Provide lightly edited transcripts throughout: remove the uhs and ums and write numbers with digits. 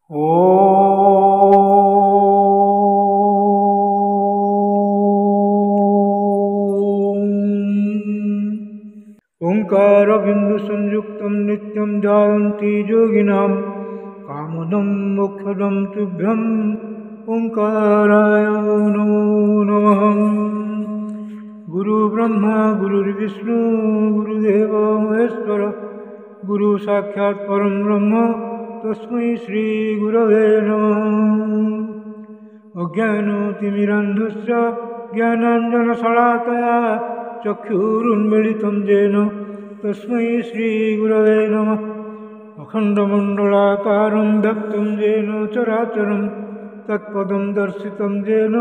ओंकारबिंदुसंयुक्तं नित्यं ध्यायन्ति योगिनां कामदं मोक्षदं तुभ्यं ओंकाराय नमो नमः। गुरुब्रह्मा गुरुर्विष्णु गुरुदेवो महेश्वर गुरु साक्षात् परं ब्रह्म तस्मै श्री गुरवे नमः। अज्ञानतिमिरान्धस्य ज्ञानाञ्जनशलाकया चक्षुरुन्मीलितं येन तस्मै श्रीगुरवे नमः। अखण्डमण्डलाकारं व्याप्तं येन चराचरं तत्पदं दर्शितं येन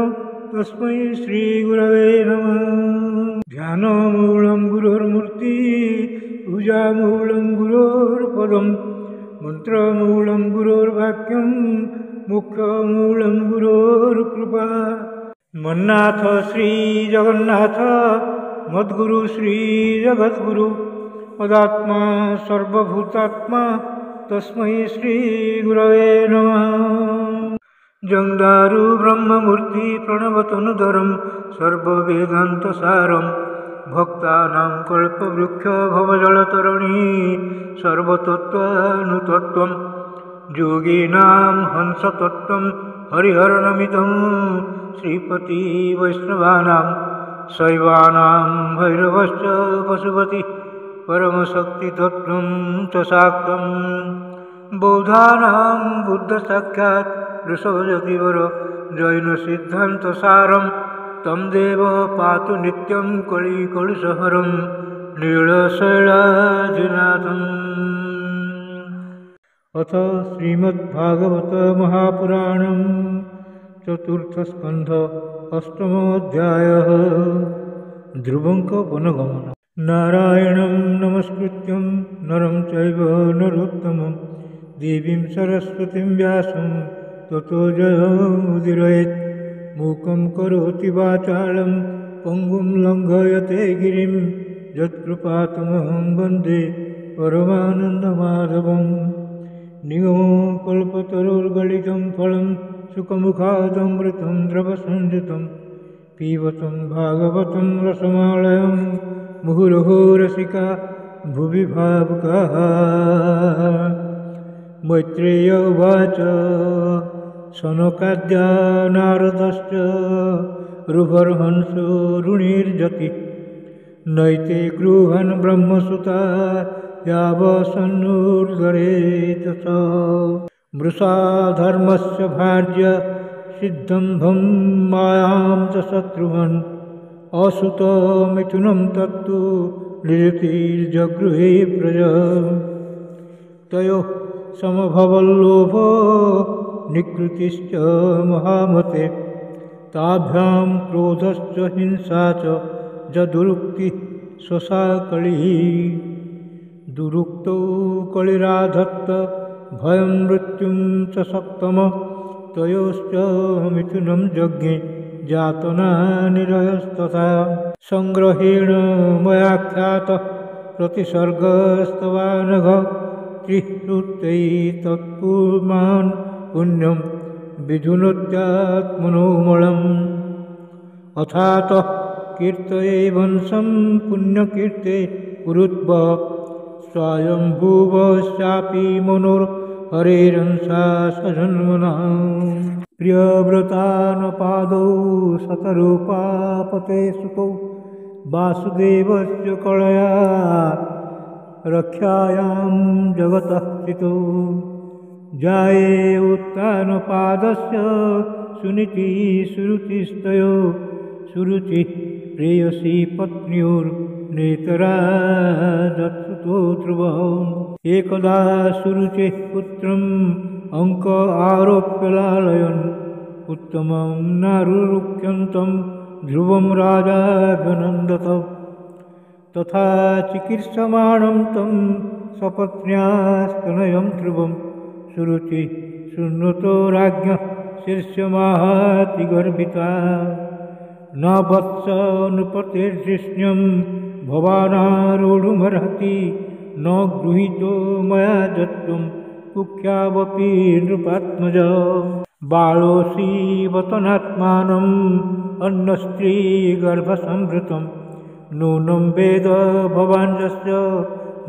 तस्मै श्रीगुरवे नमः। ध्यानमूलं गुरोर्मूर्ति पूजामूलं गुरोर्पदं मन्त्रमूलं गुरोर्वाक्यं मोक्षमूलं गुरोर्कृपा। मन्नाथ श्री जगन्नाथ मद्गुरु श्री जगद्गुरु मदात्मा सर्वभूतात्मा तस्मै श्री गुरवे नमः। जंदारु ब्रह्ममूर्ति प्रणवतनुधरं सर्ववेदान्तसारं भक्तानां कल्पवृक्ष भवजलतरणी सर्वतत्त्वानुतत्त्वं योगिनां हंसतत्त्वं हरिहरनमितं श्रीपति वैष्णवानां शैवानां भैरवश्च पशुपति परमशक्तितत्त्वं च शाक्तं बौद्धानां बुद्धसाक्षात् ऋषभजतिवर जैनसिद्धान्तसारं तं देव पातु नित्यं कलिकलुषहरं नीलशैलाजिनाथम्। अथ श्रीमद्भागवत महापुराणं चतुर्थस्कन्ध अष्टमोऽध्यायः। ध्रुवङ्कवनगमनं। नारायणं नमस्कृत्यं नरं चैव नरोत्तमं देवीं सरस्वतीं व्यासं ततो जयमुदीरयेत्। मूकं करोति वाचालं पङ्गुं लङ्घयते गिरिं यत्कृपातमहं वन्दे परमानन्दमाधवम्। निगमकल्पतरोर्गलितं फलं सुखमुखादमृतं द्रवसंयुतं पीबतं भागवतं रसमालयं मुहुर्मुहुः रसिका भुवि भावुकाः। मैत्रेय उवाच शनकाद्या नारदश्च रुभर्हंसो ऋणिर्जति नैते गृहन् ब्रह्मसुता यावसन्नुर्धरेत स। मृषा धर्मस्य भार्य सिद्धम्भं मायां च शत्रुघ्न असुतमिथुनं तत्तु निरतिर्जगृहे प्रज। तयोः समभवल्लोभो निकृतिश्च महामते ताभ्यां क्रोधश्च हिंसा च जदुरुक्तिः स्वसा कलिः। दुरुक्तौ कलिराधत्त भयं मृत्युं च सप्तम तयोश्च मिथुनं जज्ञे जातनानिरयस्तथा। संग्रहेण मया ख्यातः प्रतिसर्गस्तवानघ त्रिश्रुत्यै तत्पुमान् पुण्यं विधुनोत्यात्मनोमलम्। अथातः कीर्तये वंशं पुण्यकीर्ते कुरुद्व स्वयंभुवश्चापि मनोर्हरेरंसा सजन्मनः। प्रियव्रतानपादौ शतरूपापते सुतौ वासुदेवस्य कलया रक्षायां जगतः स्थितौ। जाये उत्तानपादस्य सुनीति सुरुचिस्तयो सुरुचिः प्रेयसी पत्न्योर्नेतरा दत्सुतो ध्रुवः। एकदा सुरुचेः पुत्रम् अंक आरोप्य लालयन् उत्तमं नारुरुक्यन्तं ध्रुवं राजाभिनन्दत। तथा चिकीर्षमाणं तं सपत्न्या स्तनयं ध्रुवं सुरुचि शृण्वतो राज्ञः शीर्षमाहाति गर्भिता। न वत्स नृपतेर्धिष्ण्यं भवानारूढुमर्हति न गृहीतो मया दत्तं कुख्यावपि नृपात्मज बालोऽसि वतनात्मानम् अन्नस्त्रीगर्भसंवृतं नूनं वेद भवान् यस्य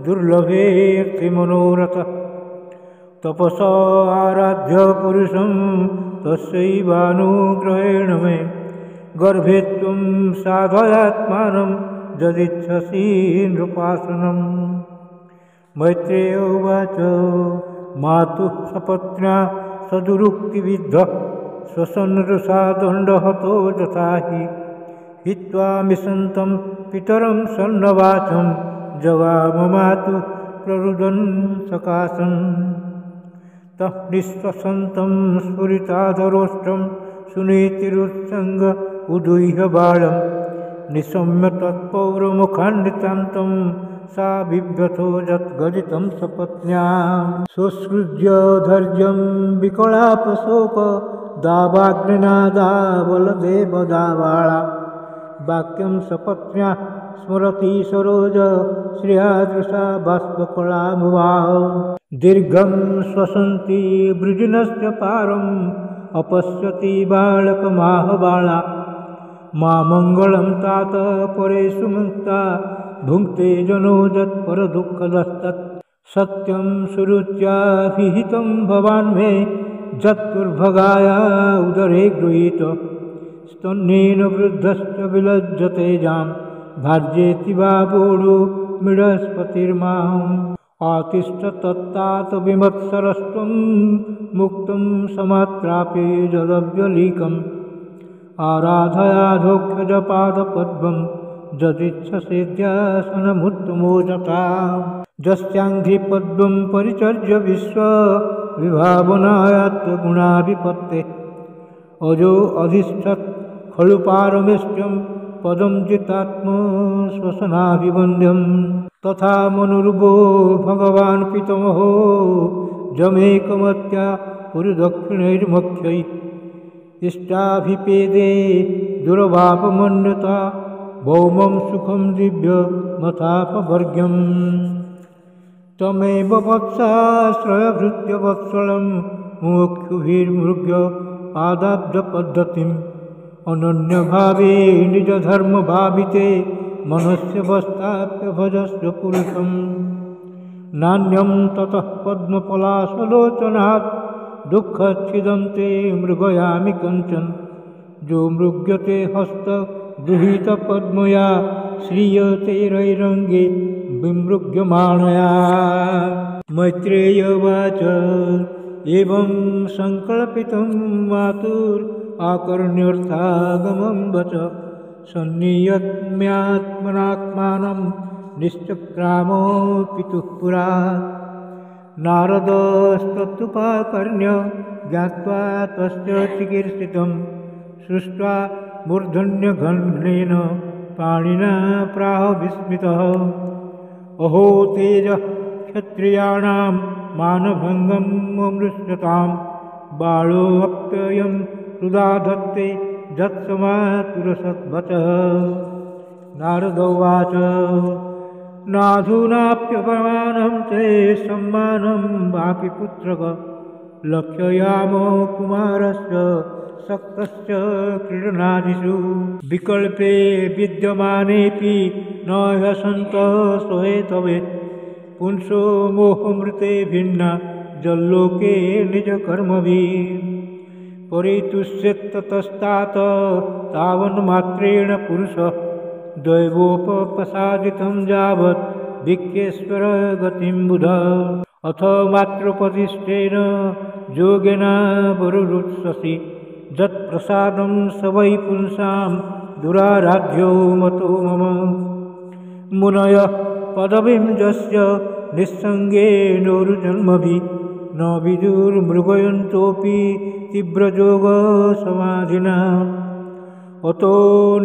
दुर्लभेऽर्थिमनोरथः तपसा आराध्य पुरुषं तस्यैवानुग्रहेण मे गर्भे त्वं साधयात्मानं यदिच्छसि नृपासनम् मैत्रेय उवाच मातुः सपत्न्या सदुरुक्तिविद्धः स्वसनृषा दण्डहतो यथा हि हित्वा मिषन्तं पितरं सन्नवाचं जगाम मातुः प्ररुदन् सकाशन् तः निःश्वसन्तं स्फुरिताधरोष्टं सुनीतिरुत्सङ्ग उदुह्य बालं निशम्य तत्पौरमुखान्वितान्तं सा बिभ्यथो यद्गलितं सपत्न्या सुसृज्य धैर्यं विकलापशोक दावाग्निनादावलदेवदावाळा वाक्यं सपत्न्या स्मरति सरोज श्रियादृशा बाष्पकलामुवाह दीर्घं श्वसन्ति वृजिनस्य पारम् अपश्यति बालकमाहबाला मा मङ्गलं तात परेषु मुक्ता भुङ्क्ते जनो यत्परदुःखदस्तत् सत्यं सुरुच्याभिहितं भवान् मे जत्पुर्भगाया उदरे गृहीत स्तन्येन वृद्धश्च विलज्जते जां भार्येति वा बोडो मिडस्पतिर्माम् आतिष्ठ तत्तात विमत्सरस्त्वं मुक्तं समात्रापि जलव्यलीकम् आराधयाधोक्षजपादपद्मं यदिच्छसेद्यासनमुत्तमोजता यस्याङ्घ्रिपद्मं परिचर्य विश्वविभावनायात्मगुणाधिपत्ते अजो अधिष्ठत् खलु पारमेष्ट्यं पदं जितात्मश्वसनाभिवन्द्यं तथा मनुर्वो भगवान् पितामहो जमेकमत्या पुरुदक्षिणैर्मख्यै इष्टाभिपेदे दुर्भावमन्यता भौमं सुखं दिव्यमथापवर्ग्यम् तमेव वत्साश्रयभृत्य वत्सलं मुमुक्षुभिर्मृग्य पादाब्जपद्धतिम् अनन्यभावे निजधर्मभाविते मनस्य वस्ताप्य भजस्य पुरुषं नान्यं ततः पद्मपलाशलोचनात् दुःखच्छिदं ते मृगयामि कञ्चन जो मृग्यते हस्तगृहीतपद्मया श्रीयते रैरङ्गे विमृग्यमाणया मैत्रेय उवाच एवं सङ्कल्पितं मातुराकर्ण्यर्थागमं वच सन्नियत्म्यात्मनात्मानं निश्चक्रामो पितुः पुरा नारदस्तत्तुपाकर्ण्य ज्ञात्वा तस्य चिकीर्षितं सृष्ट्वा मूर्धन्यघ्नेन पाणिना प्राह विस्मितः अहो तेजः क्षत्रियाणां मानभङ्गम् अमृष्यतां बालोऽप्ययं हृदा धत्ते जत्समातुरसद्वचः नारद उवाच नाधूनाप्यपमानं ते सम्मानं वापि पुत्रक लक्ष्ययामो कुमारस्य सक्तस्य क्रीडनादिषु विकल्पे विद्यमानेऽपि न ह्यसन्तः स्वहेतवे पुंसो मोहमृते भिन्ना जल्लोके निजकर्मभिः परितुष्यत्ततस्तात तावन्मात्रेण पुरुषः दैवोपसादितं यावत् भिक्खेश्वर गतिं बुध अथ मातृपदिष्टेन योगेन वरुरुत्ससि यत्प्रसादं स वै पुंसां दुराराध्यो मतो मम मुनयः पदवीं यस्य निस्सङ्गेनोरुजन्मभिः न विदुर्मृगयन्तोऽपि तीव्रयोगसमाधिना अतो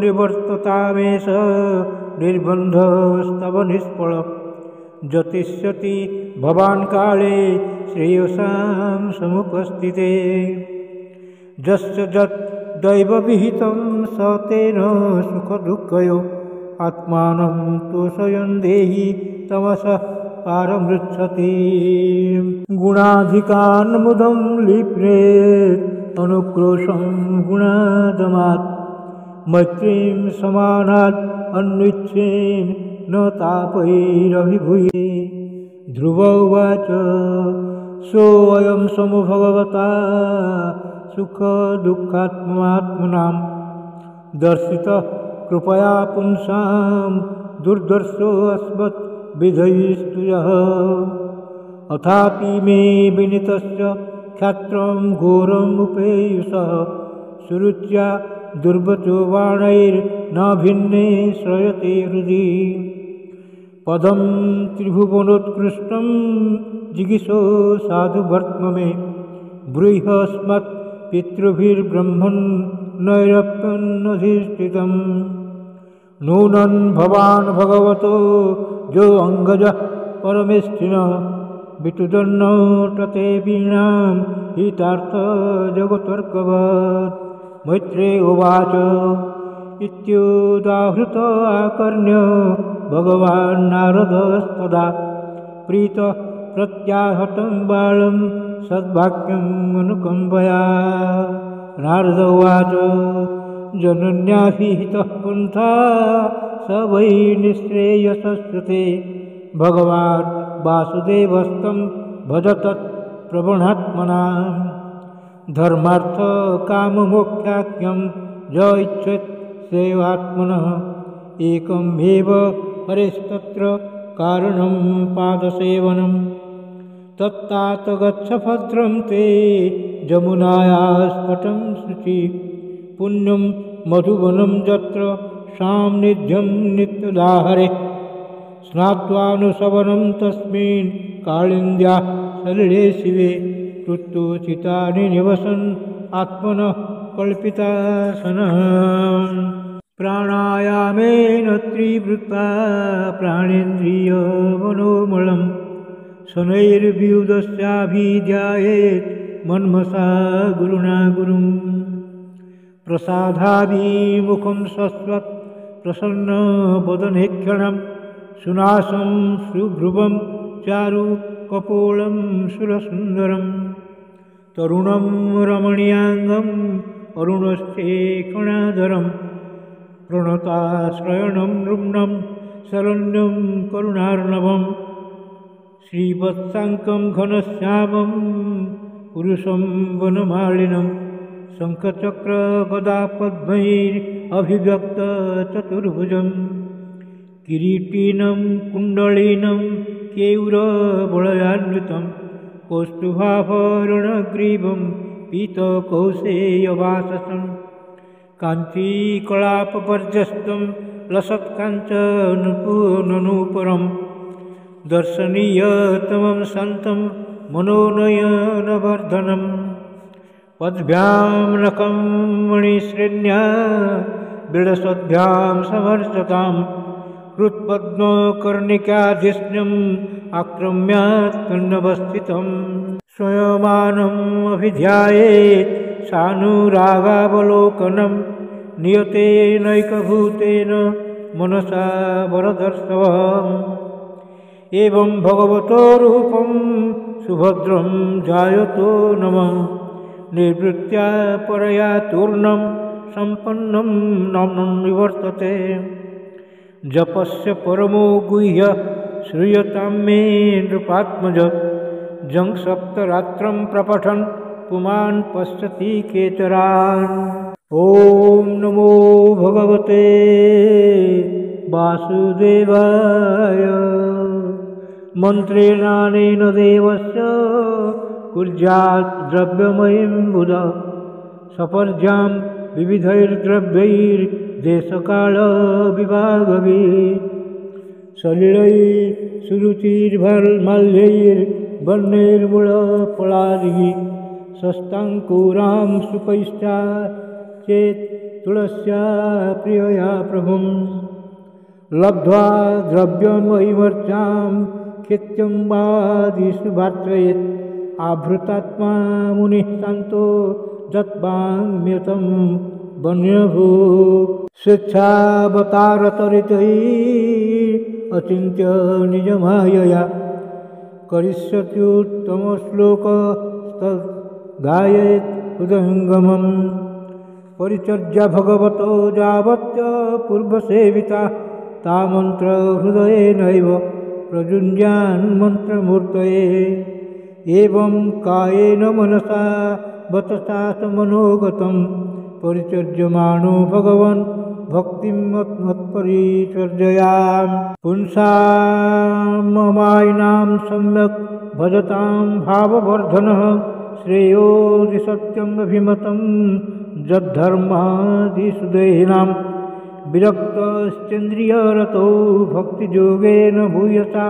निवर्ततामेष निर्बन्धस्तव निष्फल जतिष्यति भवान् काले श्रेयसां समुपस्थिते यस्य यत् दैवविहितं स तेन सुखदुःखयो आत्मानं तोषयन् देहि तमसः पारमृच्छति गुणाधिकान् मुदं लिप्रेत् अनुक्रोशं गुणादमात् मैत्रीं समानात् अन्विच्छेन् न तापैरभिभूये ध्रुव उवाच सोऽयं समो भगवता सुखदुःखात्मात्मनां दर्शितः कृपया पुंसां दुर्दर्शोऽस्मत् विधैस्तुयः अथापि मे विनीतस्य क्षात्रं घोरमुपेयुषः सुरुच्या दुर्वचो बाणैर्न भिन्ने श्रयते हृदि पदं त्रिभुवनोत्कृष्टं जिगीषो साधुवर्त्म मे ब्रूह्यस्मत् पितृभिर्ब्रह्मन् नैरप्यन्नधिष्ठितं नूनं भवान् भगवतो जो अङ्गजः परमेष्ठिनः वितुदन्नोटते वीणां हितार्थजगतर्कवत् मैत्रेय उवाच इत्युदाहृत आकर्ण्य भगवान् नारदस्तदा प्रीतः प्रत्याहतं बालं सद्वाक्यम् अनुकम्पया नारद उवाच जनन्याभिहितः पन्था स वै निःश्रेयसस्यते भगवान् वासुदेवस्तं भजतत् प्रवणात्मना धर्मार्थकाममोक्षाख्यं य इच्छेत् सेवात्मनः एकमेव हरेस्तत्र कारणं पादसेवनं तत्तात गच्छ भद्रं ते जमुनायास्तटं शुचि पुण्यं मधुवनं यत्र सान्निध्यं नित्यदाहरे स्नात्वानुशवनं तस्मिन् काळिन्द्याः सलिले शिवे कृत्तोचितानि निवसन् आत्मनः कल्पितासनः प्राणायामेन त्रिवृत्ता प्राणेन्द्रियमनोमलं शनैर्व्यूढस्याभिध्यायेत् मन्मसा गुरुणा गुरुं प्रसादाभिमुखं शश्वत् प्रसन्नवदने क्षणं सुनासं सुभ्रुवं चारु कपोलं सुरसुन्दरं तरुणं रमणीयाङ्गम् अरुणश्चेक्षणाधरं प्रणताश्रयणं नृम्णं शरण्यं करुणार्णवं श्रीवत्साङ्कं घनश्यामं पुरुषं वनमालिनं शङ्खचक्रगदापद्मैरभिव्यक्तचतुर्भुजं किरीटिनं कुण्डलिनं केयूरवलयान्वितं कौस्तुभाभरणग्रीवं पीतकौशेयवाससं कान्तिकलापपर्यस्तं लसत्काञ्चननूपुरं दर्शनीयतमं शान्तं मनोनयनवर्धनं पद्भ्यां नखं मणिश्रेण्या बिडसद्भ्यां समर्चतां हृत्पद्मकर्णिकाधिष्ण्यम् आक्रम्यात्कण्डवस्थितं स्वयमानम् अभिध्यायेत् सानुरागावलोकनं नियतेनैकभूतेन मनसा वरदर्शवम् एवं भगवतो रूपं सुभद्रं जायतो नमः निर्वृत्या परया तूर्णं सम्पन्नं नाम्नं निवर्तते जपस्य परमो गुह्य श्रूयतां मे नृपात्मज जं सप्तरात्रं प्रपठन् पुमान् पश्यति केतरान् ॐ नमो भगवते वासुदेवाय मन्त्रेणानेन देवस्य कुर्यात् द्रव्यमयीं बुध सपर्जां विविधैर्द्रव्यैर्देशकालविभागभिः सलिलैः सुरुचिर्माल्यैर्वर्णैर्मूलफलादिभिः शस्ताङ्कुरां सुपैश्चा चेत् तुलस्या प्रियया प्रभुं लब्ध्वा द्रव्यमयीमर्चां खित्यं वादिषु भात्रयेत् आभृतात्मा मुनिः शान्तो जत्वाङ्म्यतं वन्यभूत् स्वेच्छावतारतरितैः अचिन्त्य निजमायया करिष्यत्युत्तमश्लोकस्तद्गायेत् हृदयङ्गमम् परिचर्या भगवतो यावत्य पूर्वसेविता ता मन्त्र हृदयेनैव प्रयुञ्जान्मन्त्रमूर्तये एवं कायेन मनसा वचसा च मनोगतं परिचर्यमाणो भगवन् भक्तिं मत्परिचर्ययां पुंसाममायिनां सम्यक् भजतां भाववर्धनः श्रेयोऽधि सत्यम् अभिमतं यद्धर्मादिसुदेहिनां विरक्तश्चेन्द्रियरतो भक्तियोगेन भूयसा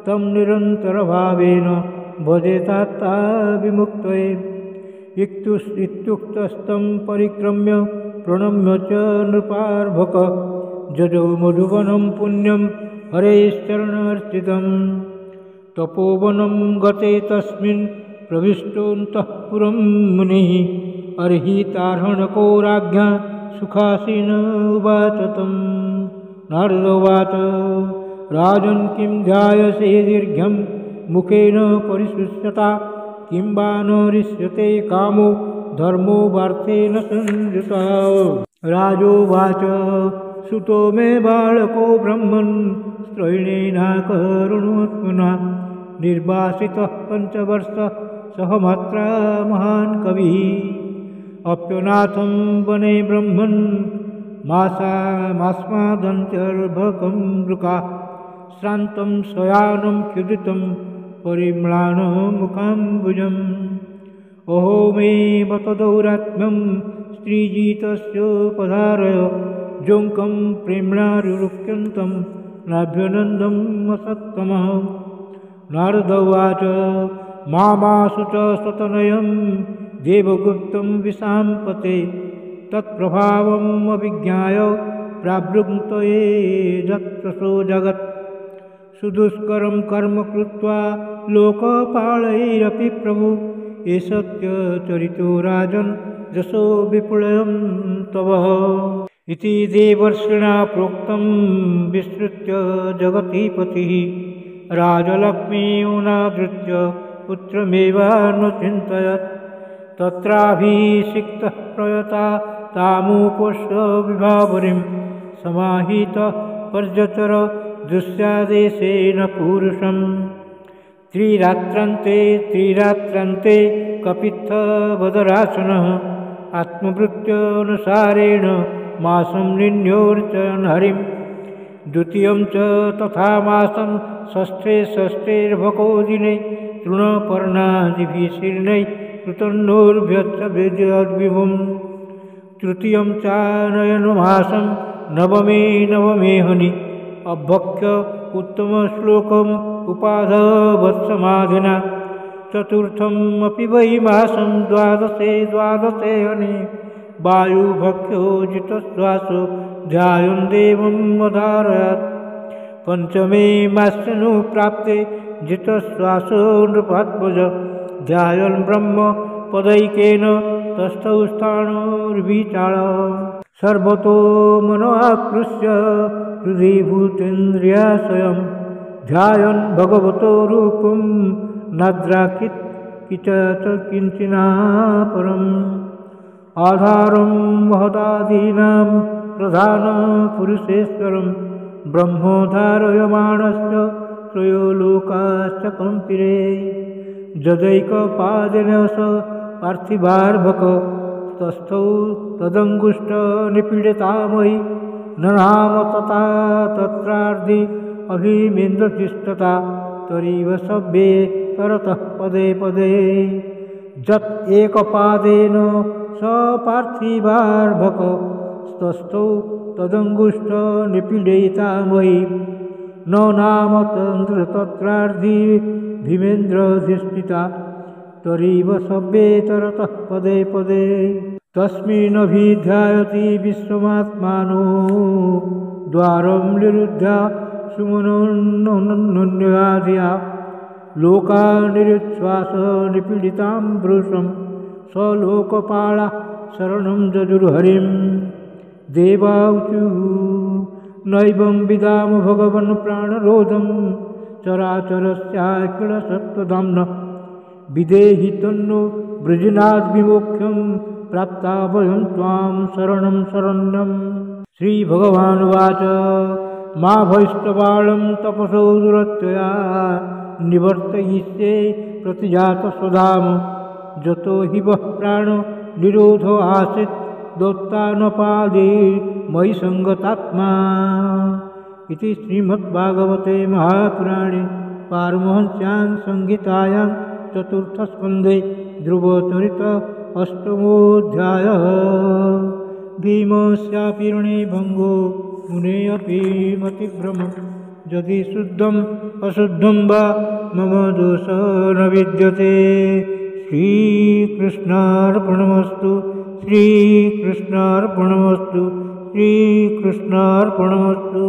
तं निरन्तरभावेन भजेतात्ता विमुक्तये इत्युक्तस्तं परिक्रम्य प्रणम्य च नृपार्भक जजो मधुवनं पुण्यं हरेश्चरणार्चितं तपोवनं गते तस्मिन् प्रविष्टोऽन्तःपुरं मुनिः अर्हितार्हणको राज्ञा सुखासीन उवाच तं नारद उवाच राजन् किं ध्यायसे दीर्घं मुखेन परिशुष्यता किं वा न रिष्यते कामो धर्मो वार्थेन संयुतः राजोवाच सुतो मे बालको ब्रह्मन् स्त्रैणेनाकरुणोत्मना निर्वासितः 5 वर्षः सह मात्रा महान् कविः अप्यनाथं वने ब्रह्मन् मास्मादन्त्यर्भकं वृका श्रान्तं शयानं क्षुदितं परिम्लानमुखाम्बुजम् अहो मे मतदौरात्म्यं स्त्रीजितस्योपधारय जोङ्कं प्रेम्णारुरुक्यन्तं नाभ्यनन्दम् असत्तमः नारद उवाच मामासु च स्वतनयं देवगुप्तं विशाम्पते तत्प्रभावम् अभिज्ञाय प्रावृङ्क्तये जत्रसो जगत् सुदुष्करं कर्म कृत्वा लोकपालैरपि प्रभु एषत्यचरितो राजन् यशो विपुलं तव इति देवर्षिणा प्रोक्तं विस्तृत्य जगतीपतिः राजलक्ष्मीमुनादृत्य पुत्रमेवानुचिन्तयत् तत्राभिषिक्तः प्रयता तामुपोष्य विभावरीं समाहितः पर्यचर दुस्यादेशेन पूरुषम् त्रिरात्रान्ते कपित्थवदरासनः आत्मवृत्त्यनुसारेण मासं निन्योर्चयन् हरिं द्वितीयं च तथा मासं षष्ठेर्भको दिने तृणपर्णादिभिः शीर्णैः कृतन्नोर्भ्यश्च वेद्यद्विभुम् तृतीयं चानयनमासं नवमे हनि अभक्ष्य उत्तमश्लोकम् उपाधवत्समाधिना चतुर्थम् अपि वै मासं द्वादशे हनि वायुभक्ष्यो जितश्वासो ध्यायन् देवम् अधारयत् पञ्चमे मास्यनुप्राप्ते जितश्वासो नृपात्मज ध्यायन् ब्रह्म पदैकेन तस्थौ स्थाणोर्विचार सर्वतो मनो आकृष्य हृदि भूतेन्द्रियाशयं ध्यायन् भगवतो रूपं नाद्राकित् किंचिना परम् आधारं महदादीनां प्रधानपुरुषेश्वरं ब्रह्मोद्धारयमाणस्य त्रयो लोकाश्च कम्पिरे जदैकपादेन स पार्थिवार्भक तस्थौ तदङ्गुष्ठनिपीडितामयि ननाम तथा तत्रार्धि अभिमेन्द्रतिष्ठता तरीव सभ्ये तरतः पदे पदे जत् एकपादेन स पार्थिवार्भक तस्थौ तदङ्गुष्ठनिपीडितामयि न नाम तत्रार्धि भीमेन्द्रधिष्ठिता तरीव सभ्ये तरतः पदे पदे तस्मिन्नभिध्यायति विश्वमात्मानो द्वारं निरुध्य सुमनोन्नन्याधिया लोकानिरुच्छ्वास निपीडितां भृशं स लोकपाला शरणं जजुर्हरिं देवाऊचुः नैवं विदाम भगवन् प्राणरोधं चराचरस्याखिलसत्त्वधाम्नः विदेहि तन्नो वृजनाद्विमोक्षं प्राप्ता वयं त्वां शरणं शरण्यम्। श्रीभगवानुवाच मा भैष्टबालं तपसो दुरत्यया निवर्तयिष्ये प्रतिजातस्वधाम जतो हि वः प्राणो निरोधो आसीत् दोत्तानपादे मयि सङ्गतात्मा। इति श्रीमद्भागवते महापुराणे पारमहंस्यां संहितायां चतुर्थस्कन्धे ध्रुवचरित अष्टमोऽध्यायः। भीमस्यापि ऋणे भङ्गो मुनेऽपि मतिभ्रमः यदि शुद्धम् अशुद्धं वा मम दोषो न विद्यते। श्रीकृष्णार्पणमस्तु श्रीकृष्णार्पणमस्तु श्रीकृष्णार्पणमस्तु।